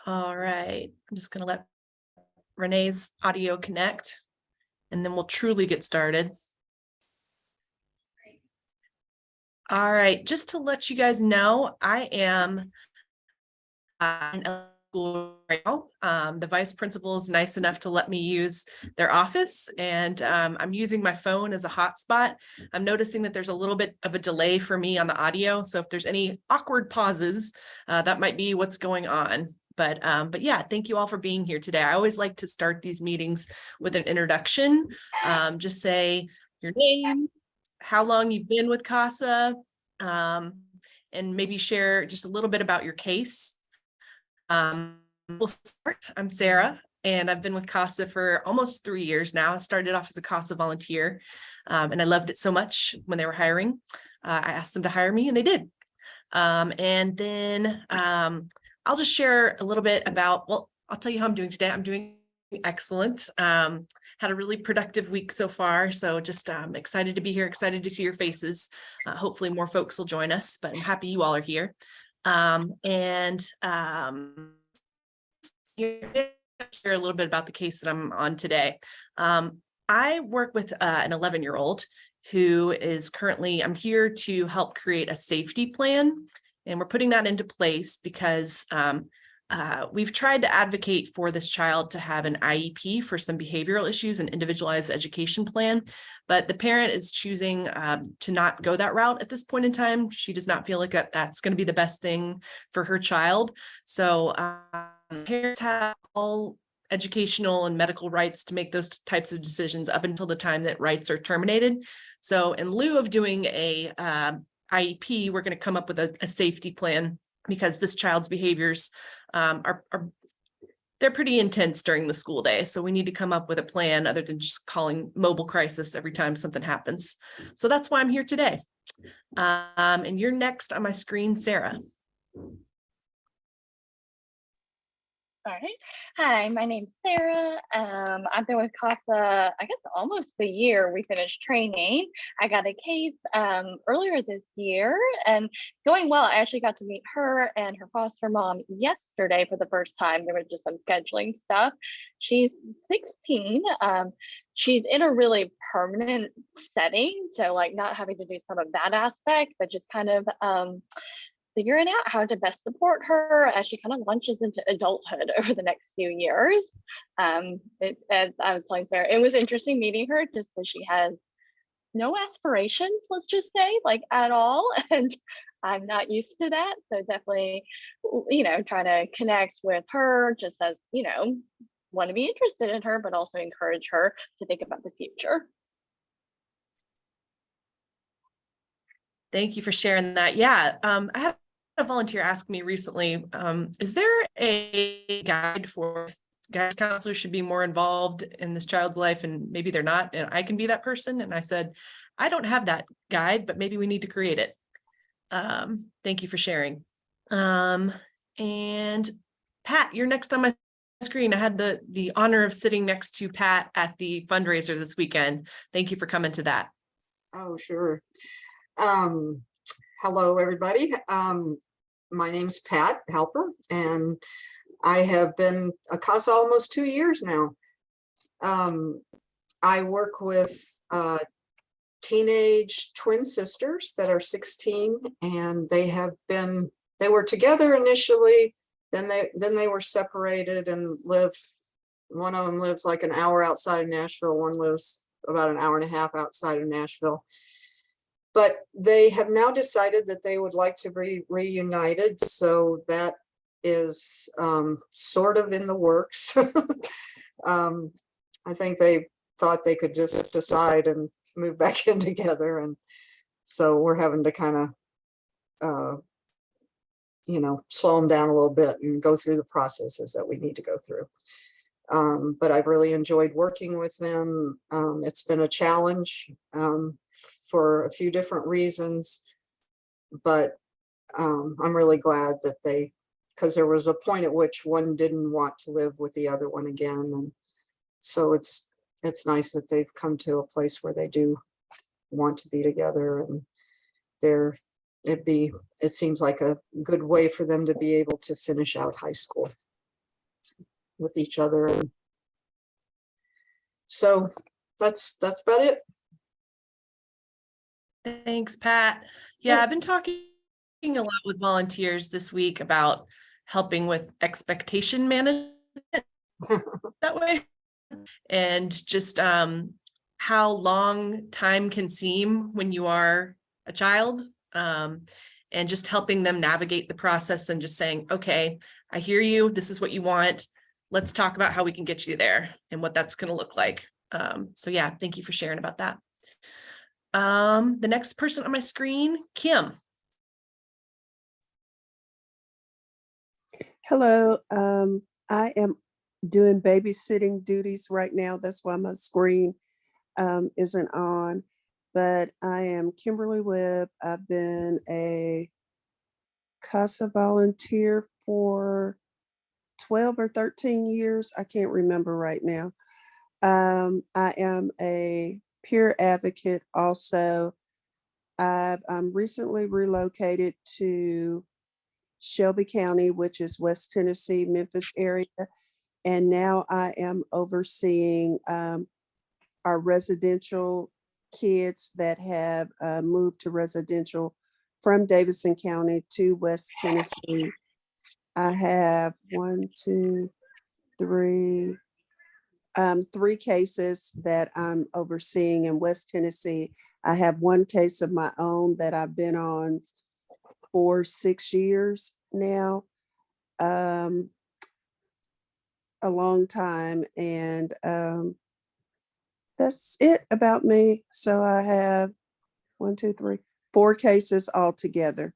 All right, I'm just gonna let Renee's audio connect, and then we'll truly get started. All right, just to let you guys know, I am in school right now. The vice principal is nice enough to let me use their office, and I'm using my phone as a hotspot. I'm noticing that there's a little bit of a delay for me on the audio, so if there's any awkward pauses, that might be what's going on. But yeah, thank you all for being here today. I always like to start these meetings with an introduction. Just say your name, how long you've been with CASA, and maybe share just a little bit about your case. We'll start. I'm Sara, and I've been with CASA for almost 3 years now. I started off as a CASA volunteer, and I loved it so much when they were hiring. I asked them to hire me, and they did. And then I'll just share a little bit about, well, I'll tell you how I'm doing today. I'm doing excellent. Had a really productive week so far. So just excited to be here, excited to see your faces. Hopefully more folks will join us, but I'm happy you all are here. Share a little bit about the case that I'm on today. I work with an 11-year-old who is currently, I'm here to help create a safety plan. And we're putting that into place because we've tried to advocate for this child to have an IEP for some behavioral issues, an individualized education plan, but the parent is choosing to not go that route at this point in time. She does not feel like that's going to be the best thing for her child. So parents have all educational and medical rights to make those types of decisions up until the time that rights are terminated. So in lieu of doing a IEP, we're going to come up with a safety plan because this child's behaviors they're pretty intense during the school day. So we need to come up with a plan other than just calling mobile crisis every time something happens. So that's why I'm here today. And you're next on my screen, Sara. All right. Hi, my name's Sara. I've been with CASA, I guess almost a year. We finished training. I got a case earlier this year and it's going well. I actually got to meet her and her foster mom yesterday for the first time. There was just some scheduling stuff. She's 16. She's in a really permanent setting. So like not having to do some of that aspect, but just kind of figuring out how to best support her as she kind of launches into adulthood over the next few years. As I was telling Sarah, it was interesting meeting her just because she has no aspirations, let's just say, like at all. And I'm not used to that. So definitely, trying to connect with her just as, want to be interested in her, but also encourage her to think about the future. Thank you for sharing that. Yeah, I had a volunteer ask me recently, is there a guide for guidance counselors should be more involved in this child's life and maybe they're not, and I can be that person? And I said, I don't have that guide, but maybe we need to create it. Thank you for sharing. And Pat, you're next on my screen. I had the honor of sitting next to Pat at the fundraiser this weekend. Thank you for coming to that. Oh, sure. Hello, everybody. My name's Pat Halper, and I have been a CASA almost 2 years now. I work with teenage twin sisters that are 16, and they were together initially, then they were separated and one of them lives like an hour outside of Nashville, one lives about an hour and a half outside of Nashville. But they have now decided that they would like to be reunited. So that is sort of in the works. I think they thought they could just decide and move back in together. And so we're having to kind of, slow them down a little bit and go through the processes that we need to go through. But I've really enjoyed working with them. It's been a challenge. For a few different reasons, but I'm really glad that because there was a point at which one didn't want to live with the other one again, and so it's nice that they've come to a place where they do want to be together, and it seems like a good way for them to be able to finish out high school. with each other. And so that's about it. Thanks, Pat. Yeah, I've been talking a lot with volunteers this week about helping with expectation management that way, and just how long time can seem when you are a child, and just helping them navigate the process and just saying, okay, I hear you. This is what you want. Let's talk about how we can get you there and what that's going to look like. So yeah, thank you for sharing about that. The next person on my screen, Kim. Hello, I am doing babysitting duties right now. That's why my screen isn't on. But I am Kimberly Webb. I've been a CASA volunteer for 12 or 13 years. I can't remember right now. I am a peer advocate also. I've recently relocated to Shelby County, which is West Tennessee, Memphis area. And now I am overseeing our residential kids that have moved to residential from Davidson County to West Tennessee. I have three cases that I'm overseeing in West Tennessee. I have one case of my own that I've been on for 6 years now, a long time. And that's it about me. So I have 4 cases altogether.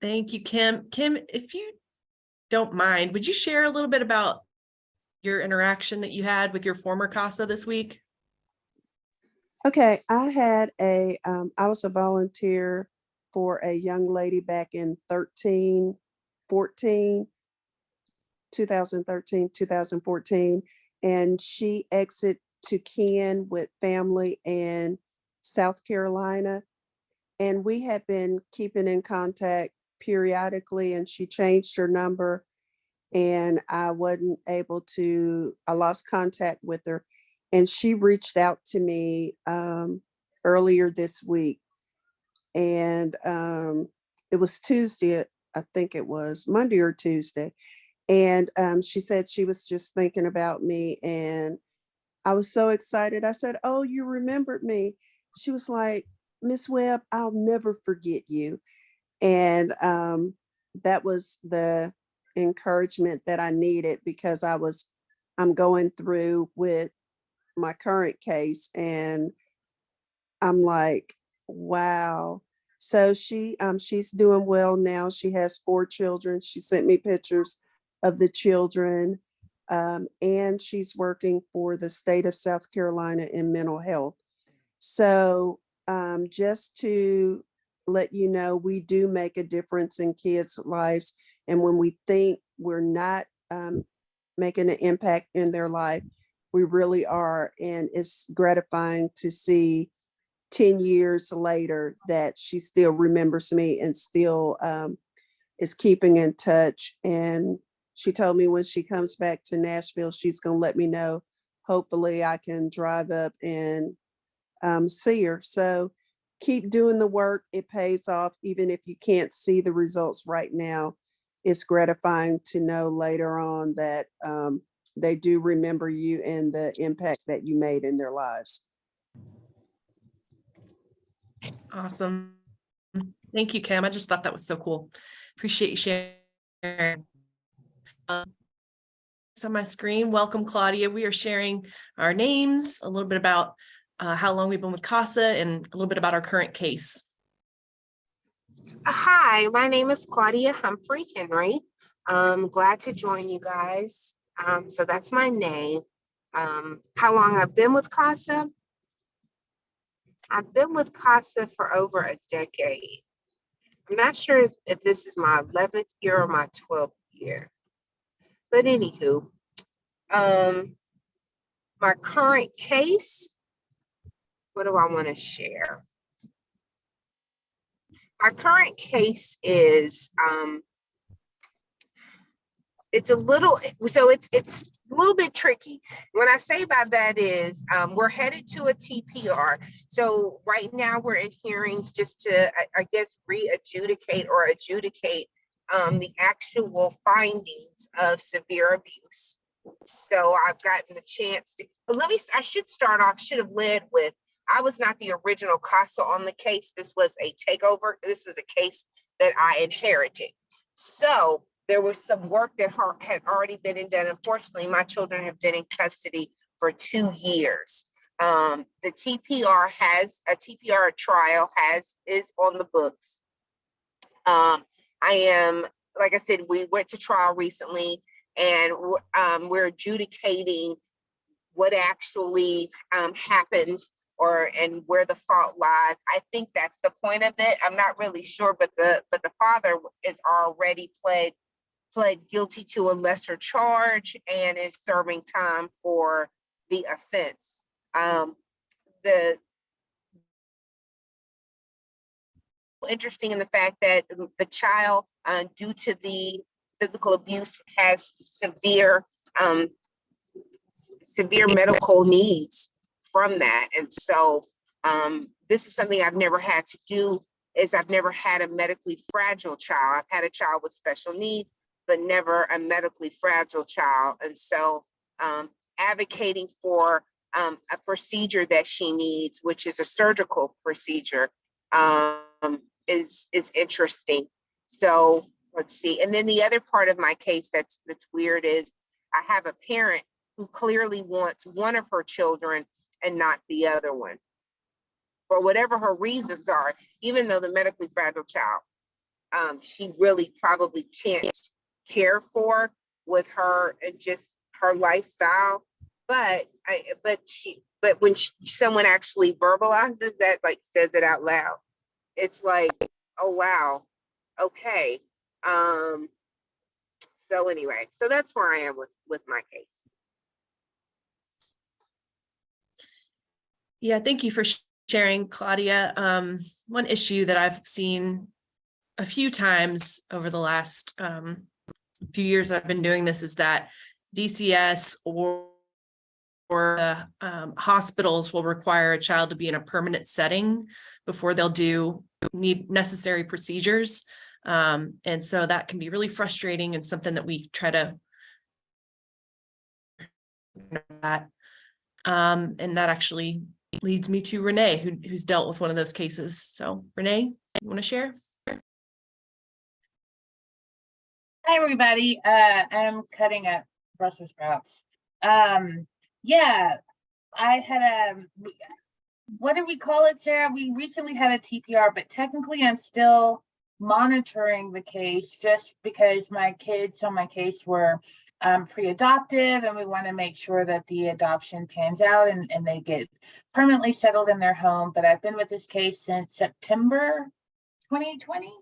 Thank you, Kim. Kim, if you don't mind, would you share a little bit about your interaction that you had with your former CASA this week? Okay, I was a volunteer for a young lady back in 2013, 2014, and she exited to Ken with family in South Carolina. And we had been keeping in contact periodically, and she changed her number, and I lost contact with her. And she reached out to me earlier this week. And it was Tuesday, I think it was Monday or Tuesday. And she said she was just thinking about me. And I was so excited. I said, "Oh, you remembered me." She was like, "Miss Webb, I'll never forget you." And that was the encouragement that I needed, because I'm going through with my current case, and I'm like, wow. So she's doing well now. She has 4 children. She sent me pictures of the children, and she's working for the state of South Carolina in mental health. So just to let you know, we do make a difference in kids' lives. And when we think we're not making an impact in their life, we really are. And it's gratifying to see 10 years later that she still remembers me and still is keeping in touch. And she told me when she comes back to Nashville, she's going to let me know. Hopefully I can drive up and see her. So keep doing the work. It pays off. Even if you can't see the results right now, it's gratifying to know later on that they do remember you and the impact that you made in their lives. Awesome. Thank you, Kim. I just thought that was so cool. Appreciate you sharing. So on my screen, welcome, Claudia. We are sharing our names, a little bit about how long we've been with CASA, and a little bit about our current case. Hi, my name is Claudia Humphrey Henry. I'm glad to join you guys. So that's my name. How long I've been with CASA? I've been with CASA for over a decade. I'm not sure if this is my 11th year or my 12th year. But anywho, my current case, what do I want to share? our current case is, it's a little, so it's a little bit tricky. What I say by that is, we're headed to a TPR. So right now we're in hearings just to, I guess, re-adjudicate or adjudicate the actual findings of severe abuse. So I've gotten the chance to, I should start off, should have led with, I was not the original CASA on the case. This was a takeover. This was a case that I inherited. So there was some work that had already been done. Unfortunately, my children have been in custody for 2 years. The TPR trial is on the books. I am, like I said, we went to trial recently, and we're adjudicating what actually happened and where the fault lies. I think that's the point of it. I'm not really sure, but the father is already pled guilty to a lesser charge and is serving time for the offense. The interesting in the fact that the child, due to the physical abuse, has severe medical needs from that. And so this is something I've never had to do, is I've never had a medically fragile child. I've had a child with special needs, but never a medically fragile child. And so advocating for a procedure that she needs, which is a surgical procedure, is interesting. So let's see. And then the other part of my case that's weird is I have a parent who clearly wants one of her children and not the other one, for whatever her reasons are, even though the medically fragile child, she really probably can't care for with her and just her lifestyle. But when someone actually verbalizes that, like says it out loud, it's like, oh wow, okay. So anyway, so that's where I am with my case. Yeah, thank you for sharing, Claudia. One issue that I've seen a few times over the last few years I've been doing this is that DCS or hospitals will require a child to be in a permanent setting before they'll need necessary procedures. And so that can be really frustrating and something that we try to and that actually leads me to Renee, who's dealt with one of those cases. So Renee, you want to share? Hi, everybody. I'm cutting up Brussels sprouts. Yeah, I had what do we call it, Sarah? We recently had a TPR, but technically I'm still monitoring the case just because my kids on my case were pre-adoptive, and we want to make sure that the adoption pans out and they get permanently settled in their home. But I've been with this case since September 2020.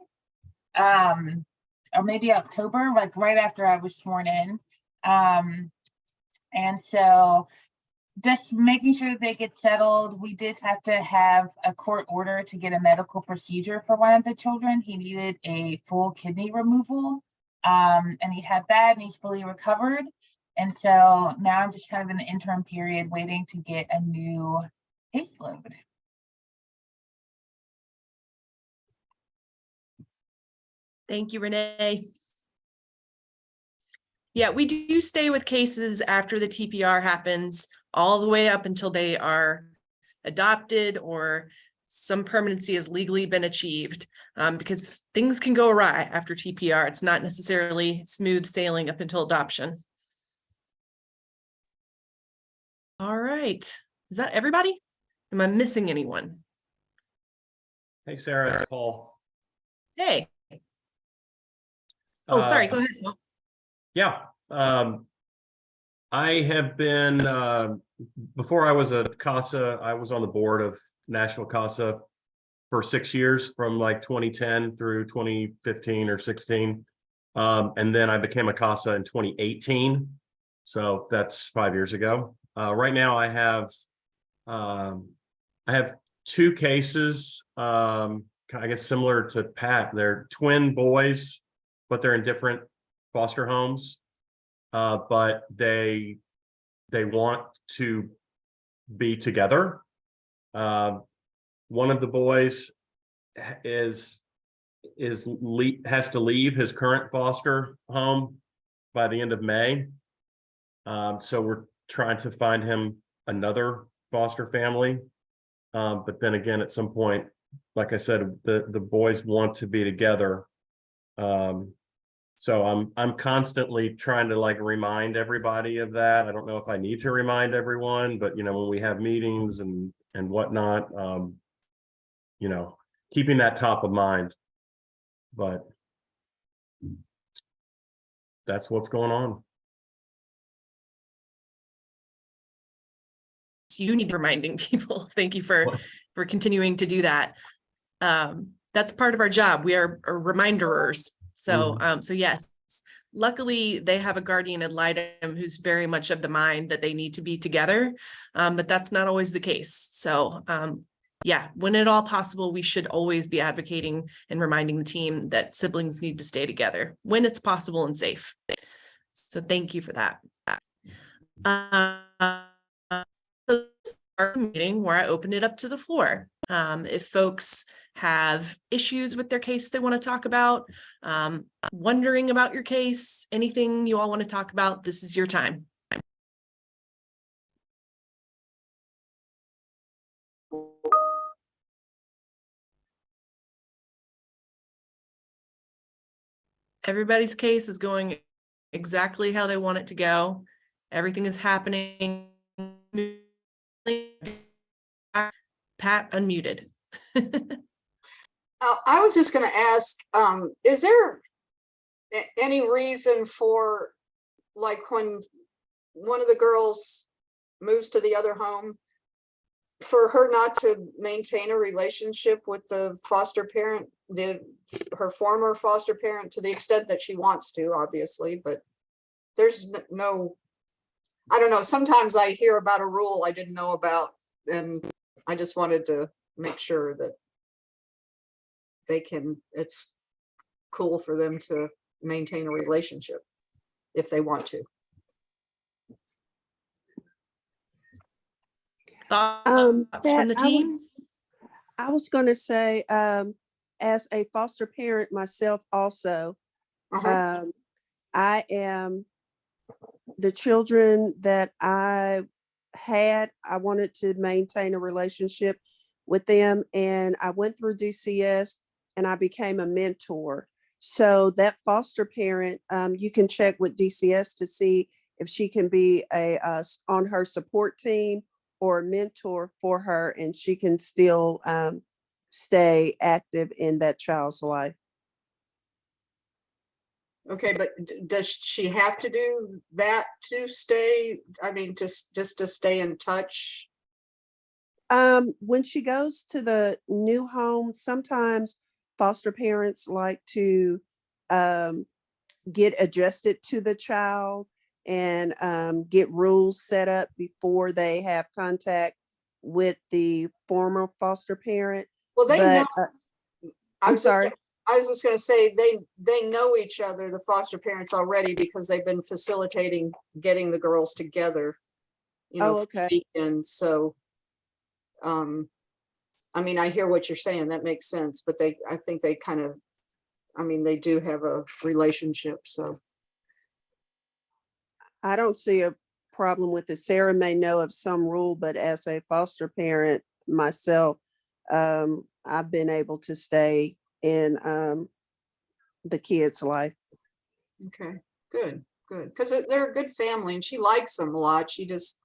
Or maybe October, like right after I was sworn in. And so just making sure that they get settled. We did have to have a court order to get a medical procedure for one of the children. He needed a full kidney removal, and he had that and he's fully recovered. And so now I'm just kind of in the interim period waiting to get a new caseload. Thank you, Renee. Yeah, we do stay with cases after the TPR happens all the way up until they are adopted or some permanency has legally been achieved, because things can go awry after TPR. It's not necessarily smooth sailing up until adoption. All right. Is that everybody? Am I missing anyone? Hey, Sarah, it's Paul. Hey. Oh, sorry. Go ahead, Paul. Yeah. I have been, before I was a CASA, I was on the board of National CASA for 6 years, from like 2010 through 2015 or 16. And then I became a CASA in 2018. So that's 5 years ago. Right now I have 2 cases kind I guess similar to Pat, they're twin boys, but they're in different foster homes. But they want to be together. One of the boys has to leave his current foster home by the end of May. So we're trying to find him another foster family. But then again, at some point, like I said, the boys want to be together. So I'm constantly trying to like remind everybody of that. I don't know if I need to remind everyone, but you know, when we have meetings and whatnot, you know, keeping that top of mind. But that's what's going on. You need reminding people. Thank you for continuing to do that. That's part of our job. We are reminderers. So so yes, luckily they have a guardian ad litem who's very much of the mind that they need to be together, but that's not always the case. So yeah, when at all possible, we should always be advocating and reminding the team that siblings need to stay together when it's possible and safe. So thank you for that. So our meeting where I open it up to the floor. If folks have issues with their case they want to talk about, wondering about your case, anything you all want to talk about, this is your time. Everybody's case is going exactly how they want it to go. Everything is happening. Pat, unmuted. I was just going to ask, is there any reason for, like, when one of the girls moves to the other home, for her not to maintain a relationship with the foster parent, her former foster parent, to the extent that she wants to, obviously, but there's no, I don't know, sometimes I hear about a rule I didn't know about, and I just wanted to make sure that it's cool for them to maintain a relationship if they want to. Thoughts from the That team? I was going to say, as a foster parent myself also, I am, the children that I wanted to maintain a relationship with them, and I went through DCS and I became a mentor. So that foster parent, you can check with DCS to see if she can be on her support team or a mentor for her, and she can still stay active in that child's life. Okay, but does she have to do that to stay? I mean, just to stay in touch? When she goes to the new home, sometimes foster parents like to get adjusted to the child and get rules set up before they have contact with the former foster parent. Well, they know. I'm sorry. I was just going to say they know each other, the foster parents, already, because they've been facilitating getting the girls together, you know, okay. And so, I mean, I hear what you're saying. That makes sense. But I think they kind of, I mean, they do have a relationship. So I don't see a problem with it. Sarah may know of some rule, but as a foster parent myself, I've been able to stay in the kid's life. okay, good, because they're a good family and she likes them a lot. She just,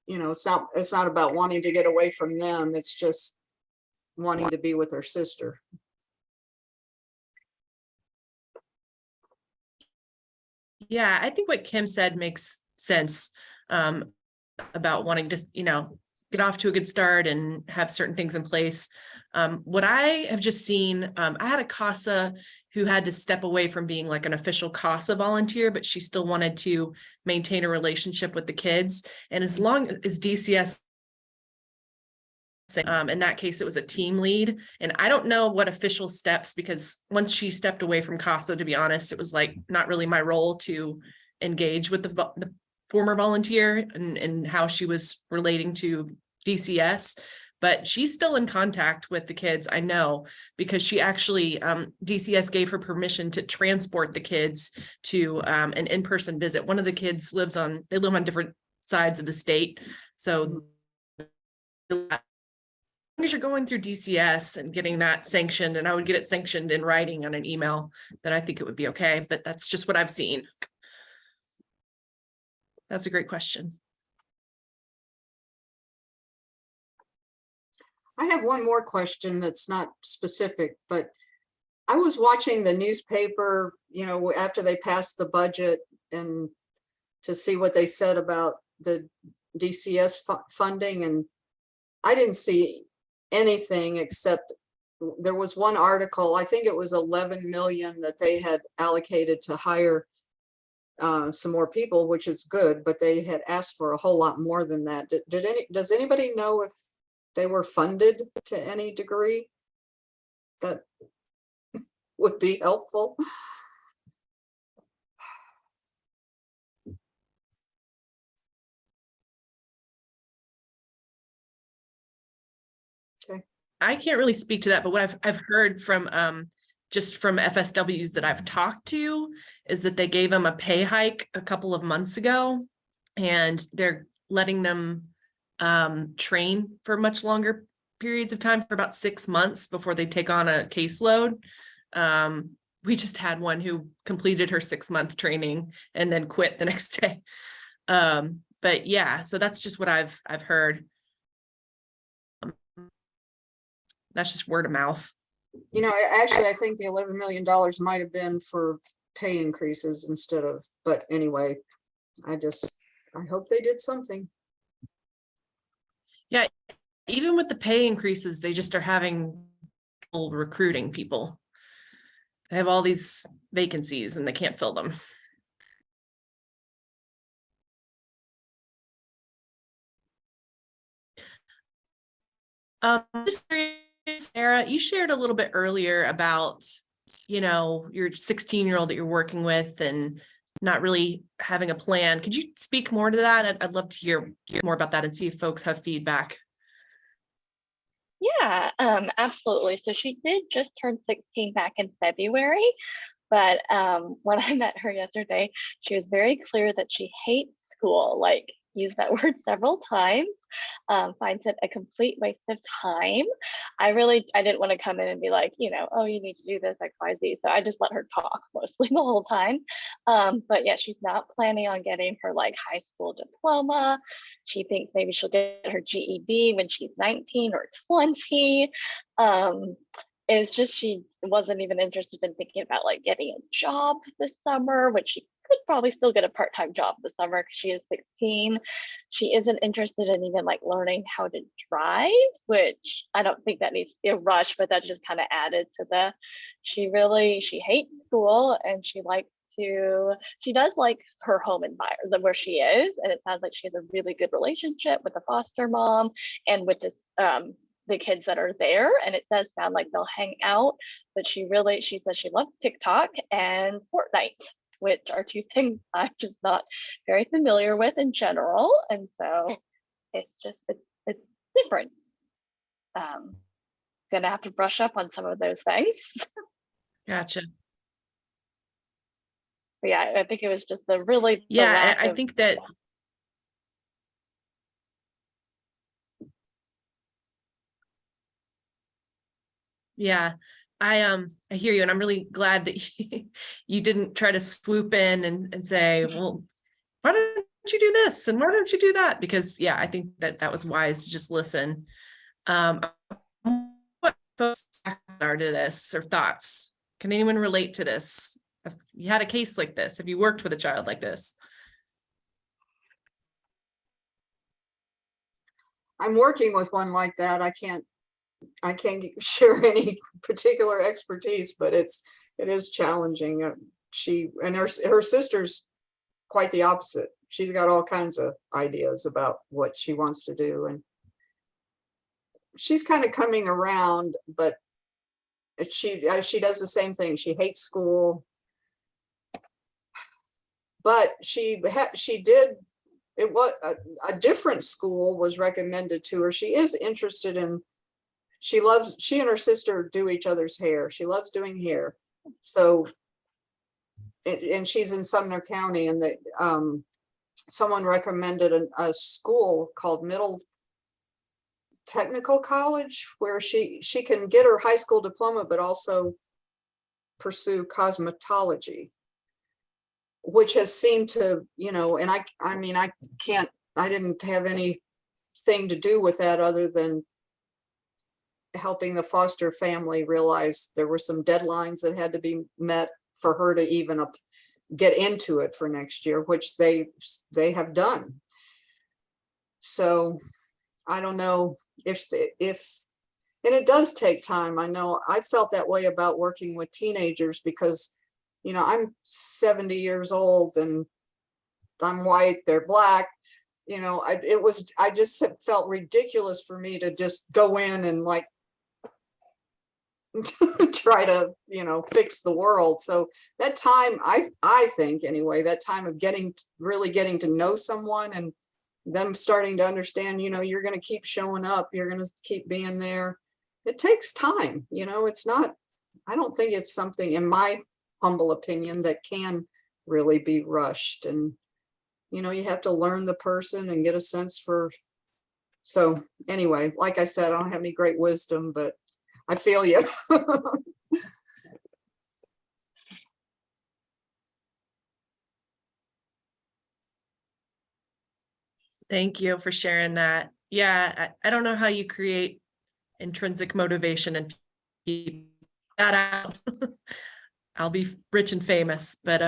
you know, it's not about wanting to get away from them. It's just wanting to be with her sister. Yeah, I think what Kim said makes sense, about wanting to, you know, get off to a good start and have certain things in place. What I have just seen, I had a CASA who had to step away from being like an official CASA volunteer, but she still wanted to maintain a relationship with the kids. And as long as DCS In that case, it was a team lead. And I don't know what official steps, because once she stepped away from CASA, to be honest, it was like not really my role to engage with the former volunteer and how she was relating to DCS. But she's still in contact with the kids, I know, because she actually, DCS gave her permission to transport the kids to an in-person visit. One of the kids they live on different sides of the state. So as you're going through DCS and getting that sanctioned, and I would get it sanctioned in writing on an email, then I think it would be okay. But that's just what I've seen. That's a great question. I have one more question that's not specific, but I was watching the newspaper, you know, after they passed the budget, and to see what they said about the DCS funding, and I didn't see anything except there was one article, I think it was 11 million that they had allocated to hire some more people, which is good, but they had asked for a whole lot more than that. Does anybody know if they were funded to any degree? That would be helpful. I can't really speak to that, but what I've heard from just from FSWs that I've talked to is that they gave them a pay hike a couple of months ago, and they're letting them train for much longer periods of time, for about 6 months before they take on a caseload. We just had one who completed her 6-month training and then quit the next day. But yeah, so that's just what I've heard. That's just word of mouth. You know, actually, I think the $11 million might have been for pay increases instead of, but anyway, I hope they did something. Yeah, even with the pay increases, they just are having trouble recruiting people. They have all these vacancies and they can't fill them. Just curious, Sarah, you shared a little bit earlier about, you know, your 16-year-old that you're working with and not really having a plan. Could you speak more to that? I'd love to hear more about that and see if folks have feedback. Yeah, absolutely. So she did just turn 16 back in February, but when I met her yesterday, she was very clear that she hates school, like used that word several times, finds it a complete waste of time. I didn't want to come in and be like, you know, oh, you need to do this X, Y, Z. So I just let her talk mostly the whole time. But yeah, she's not planning on getting her like high school diploma. She thinks maybe she'll get her GED when she's 19 or 20. It's just she wasn't even interested in thinking about like getting a job this summer, which she could probably still get a part-time job this summer because she is 16. She isn't interested in even like learning how to drive, which I don't think that needs to be a rush, but that just kind of added to she hates school, and she does like her home environment where she is, and it sounds like she has a really good relationship with the foster mom and with this the kids that are there, and it does sound like they'll hang out. But she says she loves TikTok and Fortnite, which are two things I'm just not very familiar with in general, and so it's different. Gonna have to brush up on some of those things. Gotcha. But yeah, I think it was just I think that yeah, I hear you, and I'm really glad that you didn't try to swoop in and say, well, why don't you do this and why don't you do that? Because yeah, I think that was wise to just listen. What folks are to this, or thoughts? Can anyone relate to this? Have you had a case like this? Have you worked with a child like this? I'm working with one like that. I can't share any particular expertise, but it is challenging. She and her sister's quite the opposite. She's got all kinds of ideas about what she wants to do, and she's kind of coming around, but she does the same thing. She hates school, but she did, it was a different school was recommended to her. She is interested in, she and her sister do each other's hair. She loves doing hair. So, and she's in Sumner County, and someone recommended a school called Middle Technical College, where she can get her high school diploma, but also pursue cosmetology, which has seemed to, and I mean, I didn't have anything to do with that other than helping the foster family realize there were some deadlines that had to be met for her to even get into it for next year, which they have done. So I don't know if and it does take time. I know I felt that way about working with teenagers because, I'm 70 years old and I'm white, they're black. I just felt ridiculous for me to just go in and like try to, fix the world. So that time, I think anyway, that time of really getting to know someone and them starting to understand, you're going to keep showing up, you're going to keep being there. It takes time, it's not, I don't think it's something, in my humble opinion, that can really be rushed. And, you have to learn the person and get a sense for, so anyway, like I said, I don't have any great wisdom, but I feel you. Thank you for sharing that. Yeah, I don't know how you create intrinsic motivation and keep that out. I'll be rich and famous, but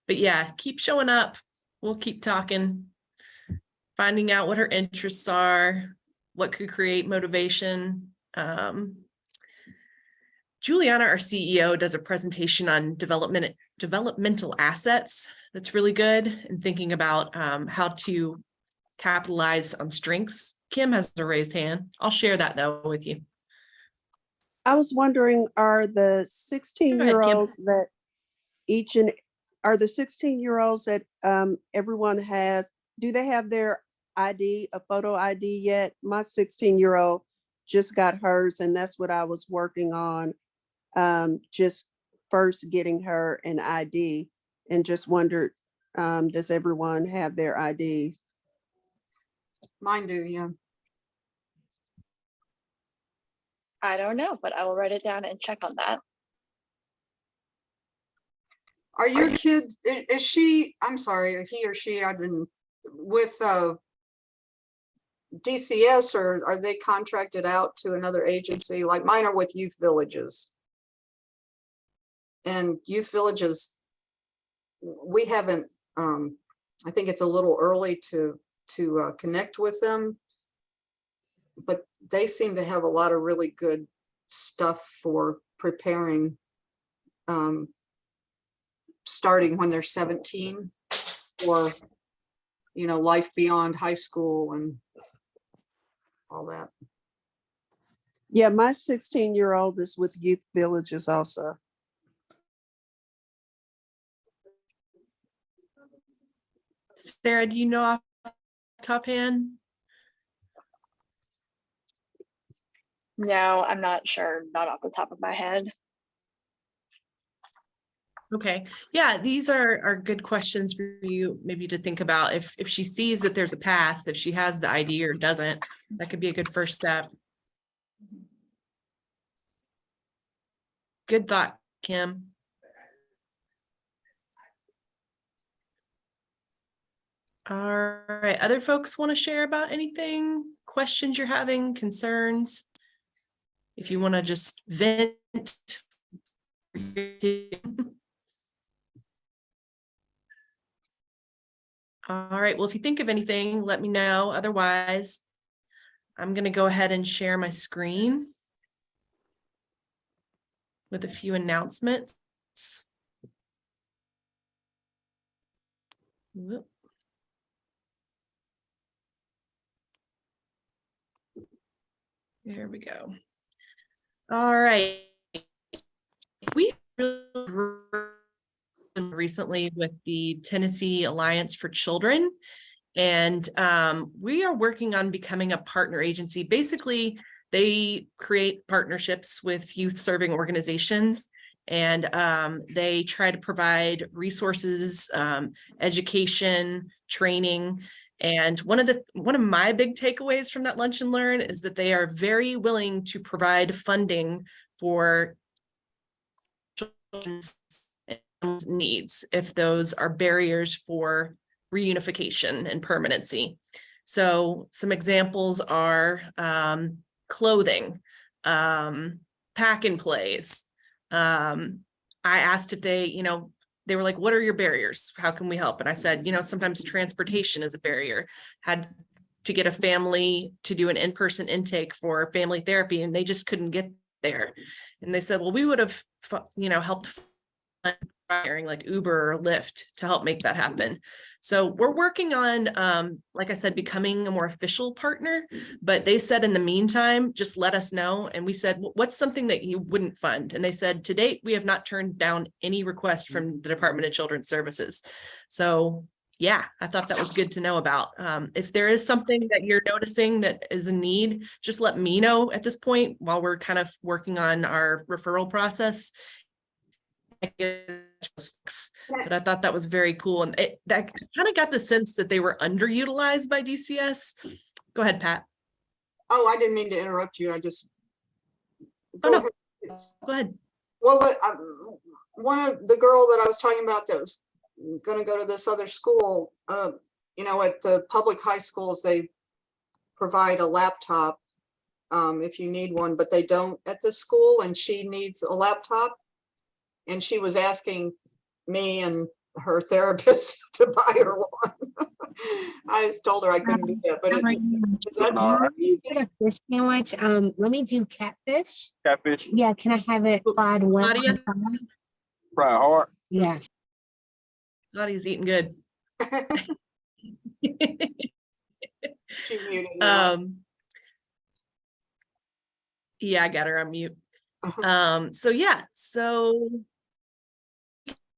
yeah, keep showing up. We'll keep talking, finding out what her interests are, what could create motivation. Juliana, our CEO, does a presentation on developmental assets. That's really good, and thinking about how to capitalize on strengths. Kim has a raised hand. I'll share that though with you. I was wondering, are the 16-year-olds that are the 16-year-olds that everyone has, do they have their ID, a photo ID yet? My 16-year-old just got hers, and that's what I was working on, just first getting her an ID, and just wondered, does everyone have their IDs? Mine do, yeah. I don't know, but I will write it down and check on that. Are your kids, is she, I'm sorry, he or she, I've been with DCS, or are they contracted out to another agency? Like mine are with youth villages. And youth villages, we haven't, I think it's a little early to connect with them, but they seem to have a lot of really good stuff for preparing, starting when they're 17, or, life beyond high school and all that. Yeah, my 16-year-old is with youth villages also. Sarah, do you know off the top hand? No, I'm not sure, not off the top of my head. Okay, yeah, these are good questions for you maybe to think about. If she sees that there's a path, if she has the ID or doesn't, that could be a good first step. Good thought, Kim. All right, other folks want to share about anything, questions you're having, concerns? If you want to just vent. All right, well, if you think of anything, let me know. Otherwise, I'm going to go ahead and share my screen with a few announcements. Whoop. There we go. All right. We recently with the Tennessee Alliance for Children, and we are working on becoming a partner agency. Basically, they create partnerships with youth serving organizations, and they try to provide resources, education, training. And one of my big takeaways from that lunch and learn is that they are very willing to provide funding for children's needs if those are barriers for reunification and permanency. So some examples are clothing, pack and plays. I asked if they were like, what are your barriers? How can we help? And I said, sometimes transportation is a barrier. Had to get a family to do an in-person intake for family therapy, and they just couldn't get there. And they said, well, we would have, helped hiring like Uber or Lyft to help make that happen. So we're working on, like I said, becoming a more official partner, but they said in the meantime, just let us know. And we said, what's something that you wouldn't fund? And they said, to date, we have not turned down any request from the Department of Children's Services. So yeah, I thought that was good to know about. If there is something that you're noticing that is a need, just let me know at this point while we're kind of working on our referral process. But I thought that was very cool. And that kind of got the sense that they were underutilized by DCS. Go ahead, Pat. Oh, I didn't mean to interrupt you. I just. Go ahead. Well, one of the girl that I was talking about that was going to go to this other school, at the public high schools, they provide a laptop if you need one, but they don't at this school, and she needs a laptop. And she was asking me and her therapist to buy her one. I just told her I couldn't do that, but Fish sandwich. Let me do catfish. Catfish, Yeah, can I have it fried well? Claudia? fried hard. Yeah. Claudia's eating good. she muted now. Yeah, I got her on mute. So yeah, so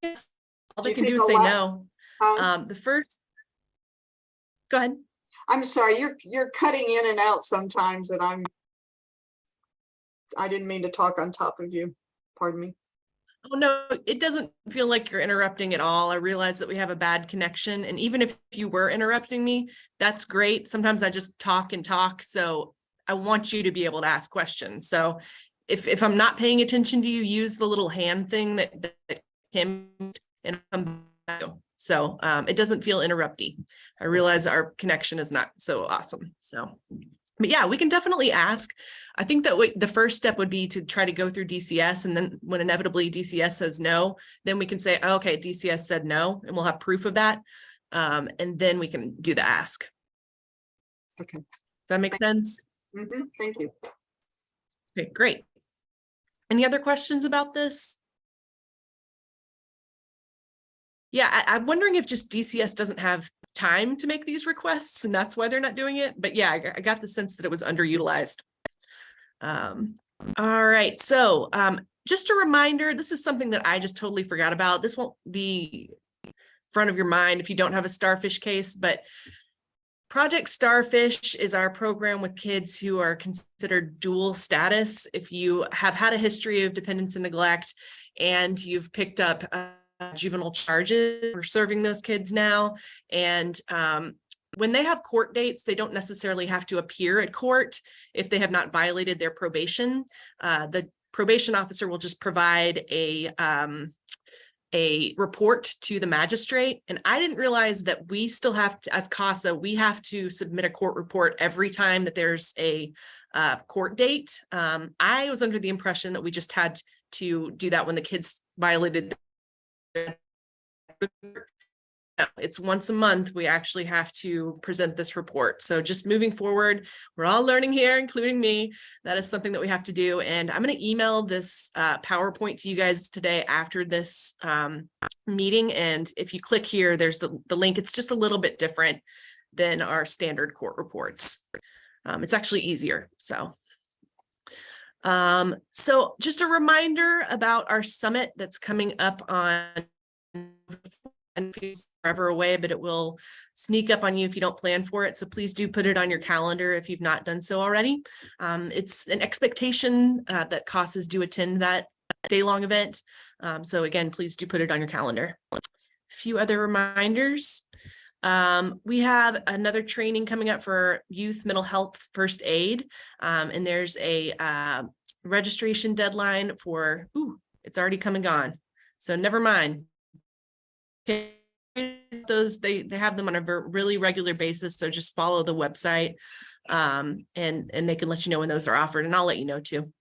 all they can do is say no. The first, go ahead. I'm sorry, you're cutting in and out sometimes, and I didn't mean to talk on top of you. Pardon me. Oh no, it doesn't feel like you're interrupting at all. I realize that we have a bad connection, and even if you were interrupting me, that's great. Sometimes I just talk and talk, so I want you to be able to ask questions. So if I'm not paying attention to you, use the little hand thing that came and come back. So it doesn't feel interrupty. I realize our connection is not so awesome. So, but yeah, we can definitely ask. I think that the first step would be to try to go through DCS, and then when inevitably DCS says no, then we can say, oh, okay, DCS said no, and we'll have proof of that. And then we can do the ask. Okay. Does that make sense? Mm-hmm. Thank you. Okay, great. Any other questions about this? Yeah, I'm wondering if just DCS doesn't have time to make these requests, and that's why they're not doing it. But yeah, I got the sense that it was underutilized. All right, so just a reminder, this is something that I just totally forgot about. This won't be front of your mind if you don't have a Starfish case, but Project Starfish is our program with kids who are considered dual status. If you have had a history of dependence and neglect, and you've picked up juvenile charges, we're serving those kids now. And when they have court dates, they don't necessarily have to appear at court if they have not violated their probation. The probation officer will just provide a report to the magistrate. And I didn't realize that we still have to, as CASA, we have to submit a court report every time that there's a court date. I was under the impression that we just had to do that when the kids violated. It's once a month we actually have to present this report. So just moving forward, we're all learning here, including me. That is something that we have to do. And I'm going to email this PowerPoint to you guys today after this meeting. And if you click here, there's the link. It's just a little bit different than our standard court reports. It's actually easier. So So just a reminder about our summit that's coming up on and feels forever away, but it will sneak up on you if you don't plan for it. So please do put it on your calendar if you've not done so already. It's an expectation that CASAs do attend that day-long event. So again, please do put it on your calendar. A few other reminders. We have another training coming up for youth mental health first aid. And there's a registration deadline for, it's already come and gone. So never mind. Those they have them on a really regular basis. So just follow the website and they can let you know when those are offered, and I'll let you know too.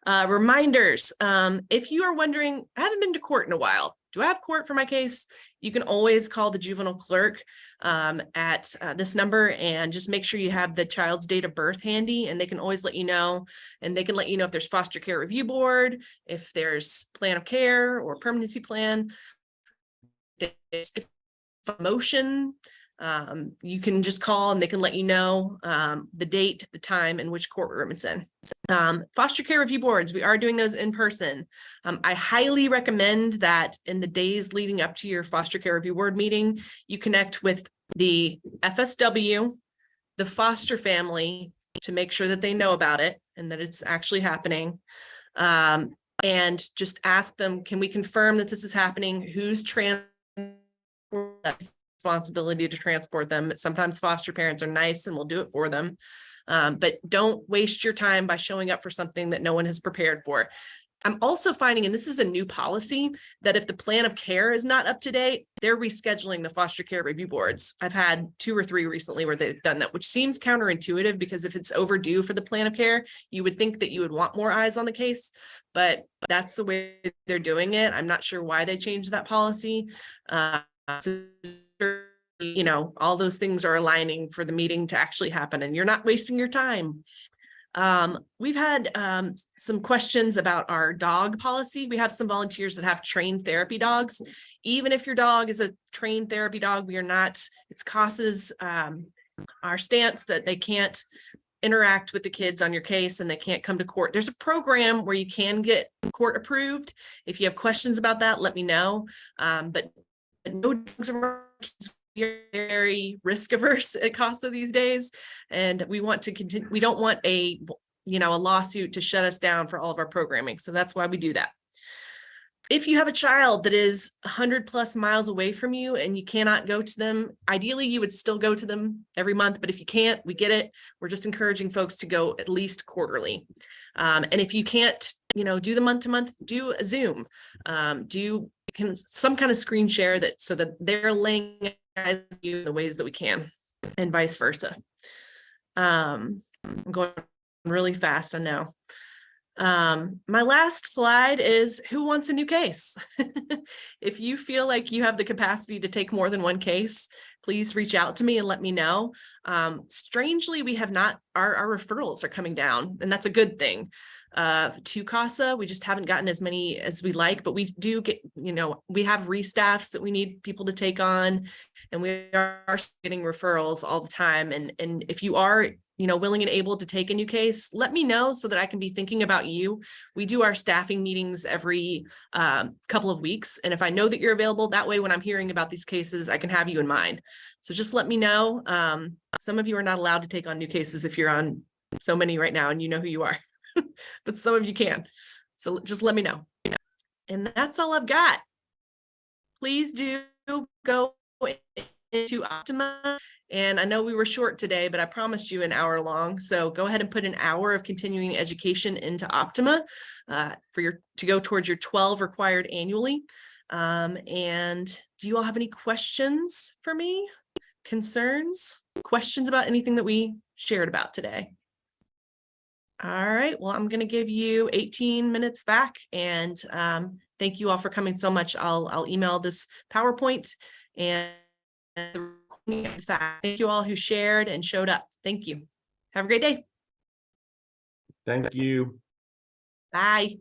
Reminders. If you are wondering, I haven't been to court in a while. Do I have court for my case? You can always call the juvenile clerk at this number and just make sure you have the child's date of birth handy, and they can always let you know. And they can let you know if there's foster care review board, if there's plan of care or permanency plan, if motion. You can just call and they can let you know the date, the time, and which courtroom it's in. Foster care review boards, we are doing those in person. I highly recommend that in the days leading up to your foster care review board meeting, you connect with the FSW, the foster family, to make sure that they know about it and that it's actually happening. And just ask them, can we confirm that this is happening? Who's responsibility to transport them? Sometimes foster parents are nice and will do it for them. But don't waste your time by showing up for something that no one has prepared for. I'm also finding, and this is a new policy, that if the plan of care is not up to date, they're rescheduling the foster care review boards. I've had 2 or 3 recently where they've done that, which seems counterintuitive, because if it's overdue for the plan of care, you would think that you would want more eyes on the case, but that's the way they're doing it. I'm not sure why they changed that policy. So, you know, all those things are aligning for the meeting to actually happen, and you're not wasting your time. We've had some questions about our dog policy. We have some volunteers that have trained therapy dogs. Even if your dog is a trained therapy dog, we are not, it's CASA's our stance that they can't interact with the kids on your case and they can't come to court. There's a program where you can get court approved. If you have questions about that, let me know. But no dogs around kids. We are very risk averse at CASA these days, and we want to continue. We don't want a lawsuit to shut us down for all of our programming. So that's why we do that. If you have a child that is 100+ miles away from you and you cannot go to them, ideally you would still go to them every month, but if you can't, we get it. We're just encouraging folks to go at least quarterly. And if you can't, do the month to month, do a Zoom, do some kind of screen share that so that they're laying you in the ways that we can, and vice versa. I'm going really fast, I know. My last slide is who wants a new case? If you feel like you have the capacity to take more than one case, please reach out to me and let me know. Strangely, we have not, our referrals are coming down, and that's a good thing. To CASA, we just haven't gotten as many as we like, but we do get, we have restaffs that we need people to take on, and we are getting referrals all the time. And if you are willing and able to take a new case, let me know so that I can be thinking about you. We do our staffing meetings every couple of weeks. And if I know that you're available, that way when I'm hearing about these cases, I can have you in mind. So just let me know. Some of you are not allowed to take on new cases if you're on so many right now and you know who you are, but some of you can. So just let me know. And that's all I've got. Please do go into Optima. And I know we were short today, but I promised you an hour long. So go ahead and put an hour of continuing education into Optima to go towards your 12 required annually. And do you all have any questions for me? Concerns? Questions about anything that we shared about today? All right, well, I'm going to give you 18 minutes back, and thank you all for coming so much. I'll email this PowerPoint and thank you all who shared and showed up. Thank you. Have a great day. Thank you. Bye.